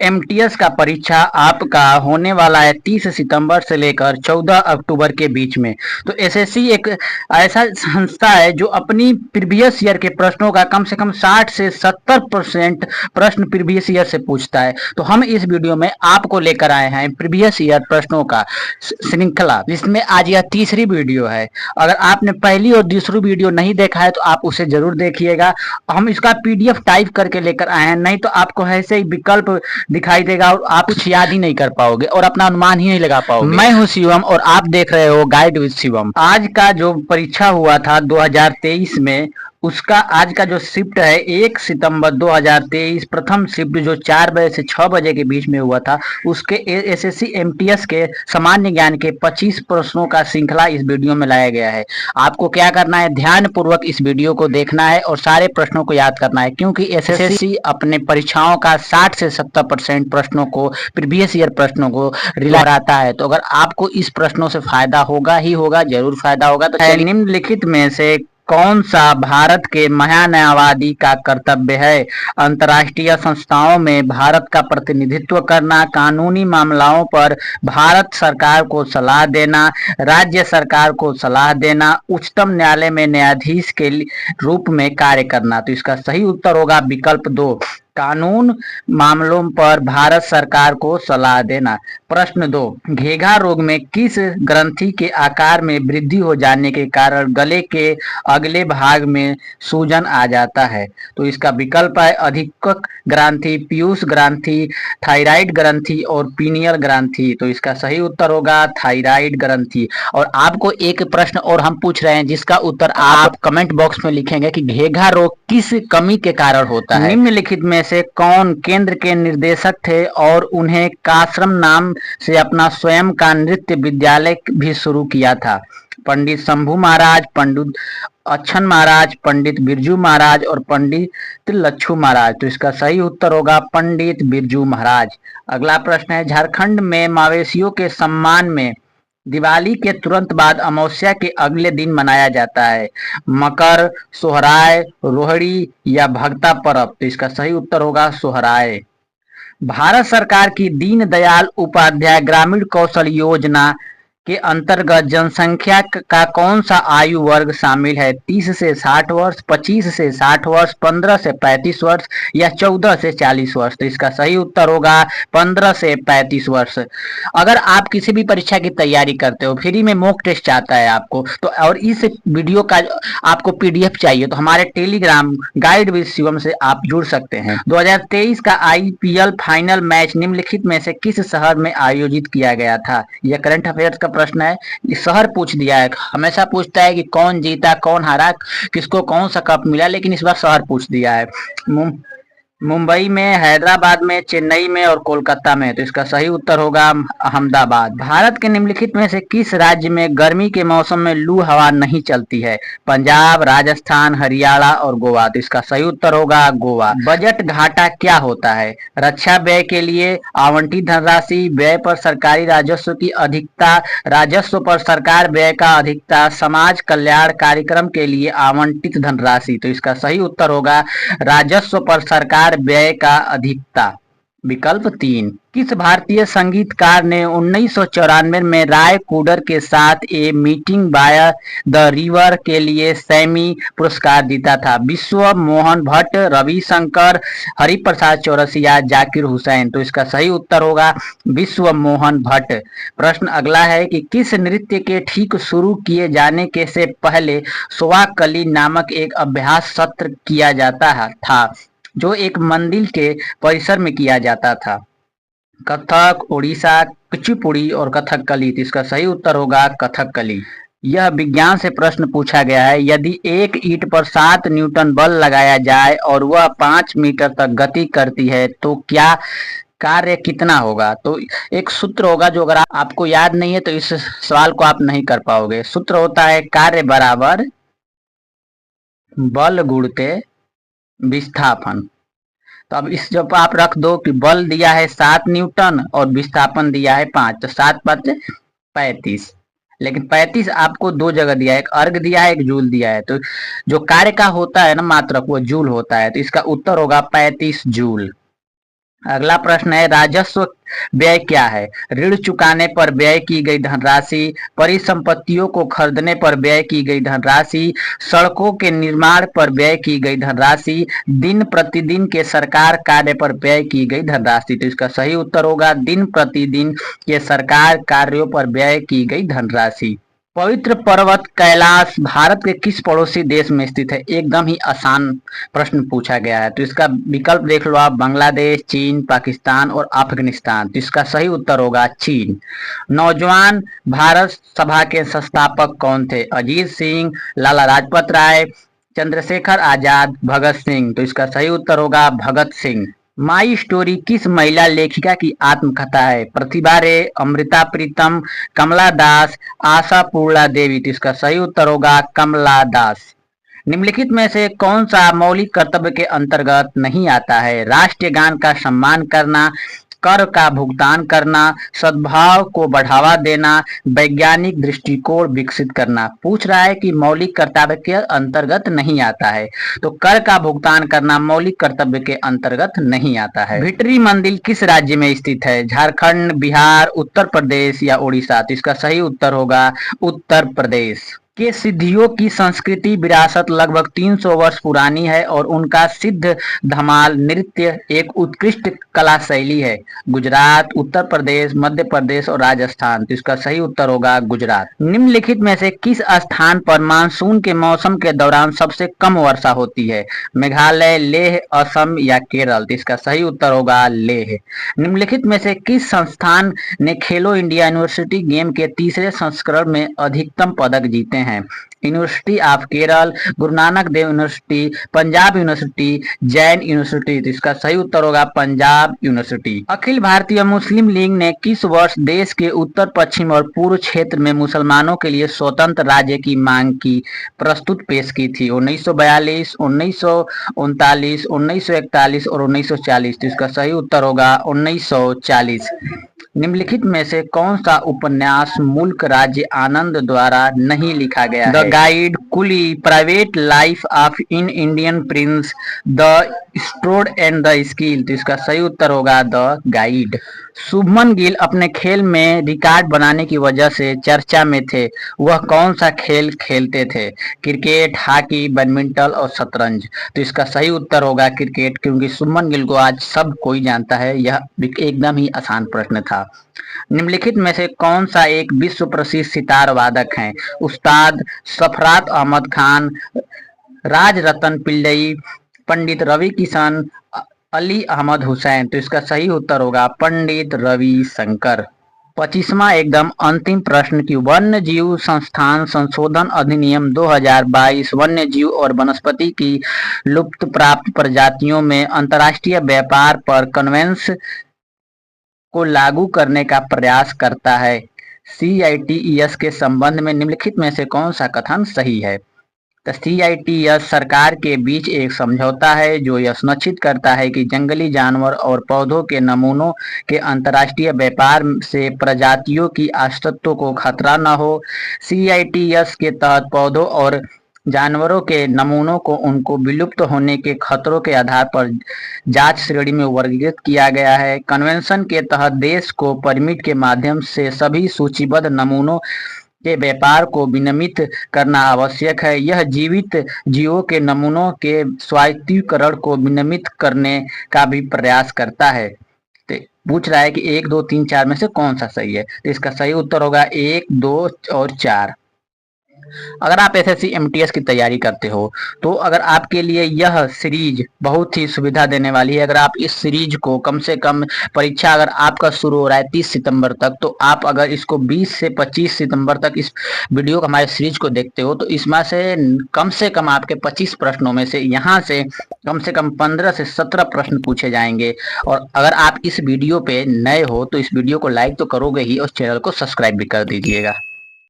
MTS का परीक्षा आपका होने वाला है 30 सितंबर से लेकर 14 अक्टूबर के बीच में। तो एसएससी एक ऐसा संस्था है जो अपनी प्रीवियस ईयर के प्रश्नों का कम से कम 60 से 70% प्रश्न प्रीवियस ईयर से पूछता है। तो हम इस वीडियो में आपको लेकर आए हैं प्रीवियस ईयर प्रश्नों का श्रृंखला, जिसमें आज यह तीसरी वीडियो है। अगर आपने पहली और दूसरी वीडियो नहीं देखा है तो आप उसे जरूर देखिएगा। हम इसका पीडीएफ टाइप करके लेकर आए हैं, नहीं तो आपको ऐसे ही विकल्प दिखाई देगा और आप कुछ याद ही नहीं कर पाओगे और अपना अनुमान ही नहीं लगा पाओगे। मैं हूं शिवम और आप देख रहे हो गाइड विद शिवम। आज का जो परीक्षा हुआ था 2023 में, उसका आज का जो शिफ्ट है 1 सितंबर 2023 प्रथम शिफ्ट जो 4 बजे से 6 बजे के बीच में हुआ था, उसके एसएससी एमटीएस के सामान्य ज्ञान के 25 प्रश्नों का श्रृंखला इस वीडियो में लाया गया है। आपको क्या करना है, ध्यान पूर्वक इस वीडियो को देखना है और सारे प्रश्नों को याद करना है, क्योंकि एसएससी अपने परीक्षाओं का 60 से 70% प्रश्नों को, प्रीवियस ईयर प्रश्नों को रिलाता है। तो अगर आपको इस प्रश्नों से फायदा होगा ही होगा, जरूर फायदा होगा। तो निम्नलिखित में से कौन सा भारत के महान्यायवादी का कर्तव्य है? अंतर्राष्ट्रीय संस्थाओं में भारत का प्रतिनिधित्व करना, कानूनी मामलों पर भारत सरकार को सलाह देना, राज्य सरकार को सलाह देना, उच्चतम न्यायालय में न्यायाधीश के रूप में कार्य करना। तो इसका सही उत्तर होगा विकल्प 2, कानून मामलों पर भारत सरकार को सलाह देना। प्रश्न 2, घेघा रोग में किस ग्रंथि के आकार में वृद्धि हो जाने के कारण गले के अगले भाग में सूजन आ जाता है? तो इसका विकल्प है अधिकृत ग्रंथि, पीयूष ग्रंथि, थायराइड ग्रंथि और पीनियल ग्रंथि। तो इसका सही उत्तर होगा थायराइड ग्रंथि। और आपको एक प्रश्न और हम पूछ रहे हैं, जिसका उत्तर आप कमेंट बॉक्स में लिखेंगे कि घेघा रोग किस कमी के कारण होता है। निम्नलिखित में से कौन केंद्र के निर्देशक थे और उन्हें काश्रम नाम से अपना स्वयं का नृत्य विद्यालय भी शुरू किया था? पंडित शंभू महाराज, पंडित अच्छन महाराज, पंडित बिरजू महाराज और पंडित लच्छू महाराज। तो इसका सही उत्तर होगा पंडित बिरजू महाराज। अगला प्रश्न है, झारखंड में मवेशियों के सम्मान में दिवाली के तुरंत बाद अमावस्या के अगले दिन मनाया जाता है? मकर, सोहराय, रोहड़ी या भगता पर्व? तो इसका सही उत्तर होगा सोहराय। भारत सरकार की दीनदयाल उपाध्याय ग्रामीण कौशल योजना के अंतर्गत जनसंख्या का कौन सा आयु वर्ग शामिल है? 30 से 60 वर्ष, 25 से 60 वर्ष, 15 से 35 वर्ष या 14 से 40 वर्ष? तो इसका सही उत्तर होगा 15 से 35 वर्ष। अगर आप किसी भी परीक्षा की तैयारी करते हो, फ्री में मॉक टेस्ट आता है आपको, तो और इस वीडियो का आपको पीडीएफ चाहिए, तो हमारे टेलीग्राम गाइड विद शिवम से आप जुड़ सकते हैं। 2023 का आईपीएल फाइनल मैच निम्नलिखित में से किस शहर में आयोजित किया गया था? यह करंट अफेयर्स का प्रश्न है, शहर पूछ दिया है। हमेशा पूछता है कि कौन जीता, कौन हारा, किसको कौन सा कप मिला, लेकिन इस बार शहर पूछ दिया है। मुंबई में, हैदराबाद में, चेन्नई में और कोलकाता में। तो इसका सही उत्तर होगा अहमदाबाद। भारत के निम्नलिखित में से किस राज्य में गर्मी के मौसम में लू हवा नहीं चलती है? पंजाब, राजस्थान, हरियाणा और गोवा। तो इसका सही उत्तर होगा गोवा। बजट घाटा क्या होता है? रक्षा व्यय के लिए आवंटित धनराशि, व्यय पर सरकारी राजस्व की अधिकता, राजस्व पर सरकार व्यय का अधिकता, समाज कल्याण कार्यक्रम के लिए आवंटित धनराशि। तो इसका सही उत्तर होगा राजस्व पर सरकार व्यय का अधिकता। विकल्प 3, किस भारतीय संगीतकार ने 1994 में राय कुडर के साथ a meeting by the river के लिए सैमी पुरस्कार जीता था? विश्व मोहन भट्ट, रविशंकर, हरिप्रसाद चौरसिया, जाकिर हुसैन। तो इसका सही उत्तर होगा विश्व मोहन भट्ट। प्रश्न अगला है कि किस नृत्य के ठीक शुरू किए जाने के से पहले सोवाकली नामक एक अभ्यास सत्र किया जाता था, जो एक मंदिर के परिसर में किया जाता था? कथक, उड़ीसा, कुचिपुड़ी और कथकली। तो इसका सही उत्तर होगा कथकली। यह विज्ञान से प्रश्न पूछा गया है, यदि एक ईंट पर 7 न्यूटन बल लगाया जाए और वह 5 मीटर तक गति करती है तो क्या कार्य कितना होगा? तो एक सूत्र होगा, जो अगर आपको याद नहीं है तो इस सवाल को आप नहीं कर पाओगे। सूत्र होता है कार्य बराबर बल गुणित विस्थापन। तो अब इस जब आप रख दो कि बल दिया है 7 न्यूटन और विस्थापन दिया है 5, तो 7 5 35, लेकिन 35 आपको दो जगह दिया है, एक अर्ग दिया है, एक जूल दिया है। तो जो कार्य का होता है ना मात्रक, वो जूल होता है। तो इसका उत्तर होगा 35 जूल। अगला प्रश्न है, राजस्व व्यय क्या है? ऋण चुकाने पर व्यय की गई धनराशि, परिसंपत्तियों को खरीदने पर व्यय की गई धनराशि, सड़कों के निर्माण पर व्यय की गई धनराशि, दिन प्रतिदिन के सरकार कार्य पर व्यय की गई धनराशि। तो इसका सही उत्तर होगा दिन प्रतिदिन के सरकार कार्यों पर व्यय की गई धनराशि। पवित्र पर्वत कैलाश भारत के किस पड़ोसी देश में स्थित है? एकदम ही आसान प्रश्न पूछा गया है। तो इसका विकल्प देख लो आप, बांग्लादेश, चीन, पाकिस्तान और अफगानिस्तान। तो इसका सही उत्तर होगा चीन। नौजवान भारत सभा के संस्थापक कौन थे? अजीत सिंह, लाला लाजपत राय, चंद्रशेखर आजाद, भगत सिंह। तो इसका सही उत्तर होगा भगत सिंह। माई स्टोरी किस महिला लेखिका की आत्मकथा है? प्रतिभा रे, अमृता प्रीतम, कमला दास, आशा पूर्णा देवी। तो इसका सही उत्तर होगा कमला दास। निम्नलिखित में से कौन सा मौलिक कर्तव्य के अंतर्गत नहीं आता है? राष्ट्रीय गान का सम्मान करना, कर का भुगतान करना, सद्भाव को बढ़ावा देना, वैज्ञानिक दृष्टिकोण विकसित करना। पूछ रहा है कि मौलिक कर्तव्य के अंतर्गत नहीं आता है, तो कर का भुगतान करना मौलिक कर्तव्य के अंतर्गत नहीं आता है। भिटरी मंदिर किस राज्य में स्थित है? झारखंड, बिहार, उत्तर प्रदेश या उड़ीसा। तो इसका सही उत्तर होगा उत्तर प्रदेश। के सिद्धियों की संस्कृति विरासत लगभग 300 वर्ष पुरानी है और उनका सिद्ध धमाल नृत्य एक उत्कृष्ट कला शैली है। गुजरात, उत्तर प्रदेश, मध्य प्रदेश और राजस्थान। तो इसका सही उत्तर होगा गुजरात। निम्नलिखित में से किस स्थान पर मानसून के मौसम के दौरान सबसे कम वर्षा होती है? मेघालय, लेह, असम या केरल। तो इसका सही उत्तर होगा लेह। निम्नलिखित में से किस संस्थान ने खेलो इंडिया यूनिवर्सिटी गेम के तीसरे संस्करण में अधिकतम पदक जीते हैं? University of Kerala, Guru Nanak Dev university, Punjab university, Jain university. तो इसका सही उत्तर होगा पंजाब यूनिवर्सिटी। अखिल भारतीय मुस्लिम लीग ने किस वर्ष देश के उत्तर पश्चिम और पूर्व क्षेत्र में मुसलमानों के लिए स्वतंत्र राज्य की मांग की प्रस्तुत पेश की थी? 1942, 1939, 1941 और 1940। तो इसका सही उत्तर होगा 1940। निम्नलिखित में से कौन सा उपन्यास मुल्क राज्य आनंद द्वारा नहीं लिखा गया है? The guide, Coolie, private life of an Indian prince, the sword and the sickle. तो इसका सही उत्तर होगा द गाइड। शुभमन गिल अपने खेल में रिकॉर्ड बनाने की वजह से चर्चा में थे। वह कौन सा खेल खेलते थे? क्रिकेट, हॉकी, बैडमिंटन और शतरंज। तो इसका सही उत्तर होगा क्रिकेट, क्योंकि शुभमन गिल को आज सब कोई जानता है। यह एकदम ही आसान प्रश्न था। निम्नलिखित में से कौन सा एक विश्व प्रसिद्ध सितार वादक है? उस्ताद सफरात अहमद खान, राज रतन पिल्लई, पंडित रवि किशन, अली अहमद हुसैन। तो इसका सही उत्तर होगा पंडित रवि शंकर। 25वां एकदम अंतिम प्रश्न की वन्य जीव संस्थान संशोधन अधिनियम 2022 वन्य जीव और वनस्पति की लुप्त प्राप्त प्रजातियों में अंतर्राष्ट्रीय व्यापार पर कन्वेंशन को लागू करने का प्रयास करता है। CITES के संबंध में निम्नलिखित में से कौन सा कथन सही है? तो CITES सरकार के बीच एक समझौता है जो यह सुनिश्चित करता है कि जंगली जानवर और पौधों के नमूनों के अंतर्राष्ट्रीय व्यापार से प्रजातियों की अस्तित्व को खतरा न हो। CITES के तहत पौधों और जानवरों के नमूनों को उनको विलुप्त होने के खतरों के आधार पर जांच श्रेणी में वर्गीकृत किया गया है। कन्वेंशन के तहत देश को परमिट के माध्यम से सभी सूचीबद्ध नमूनों के व्यापार को विनियमित करना आवश्यक है। यह जीवित जीवों के नमूनों के स्वायत्तीकरण को विनियमित करने का भी प्रयास करता है। तो पूछ रहा है कि 1, 2, 3, 4 में से कौन सा सही है? तो इसका सही उत्तर होगा 1, 2 और 4। अगर आप SSC MTS की तैयारी करते हो तो अगर आपके लिए यह सीरीज बहुत ही सुविधा देने वाली है। अगर आप इस सीरीज को कम से कम परीक्षा अगर आपका शुरू हो रहा है 30 सितंबर तक, तो आप अगर इसको 20 से 25 सितंबर तक इस वीडियो को हमारे सीरीज को देखते हो तो इसमें से कम आपके 25 प्रश्नों में से यहाँ से कम 15 से 17 प्रश्न पूछे जाएंगे। और अगर आप इस वीडियो पे नए हो तो इस वीडियो को लाइक तो करोगे ही और चैनल को सब्सक्राइब भी कर दीजिएगा।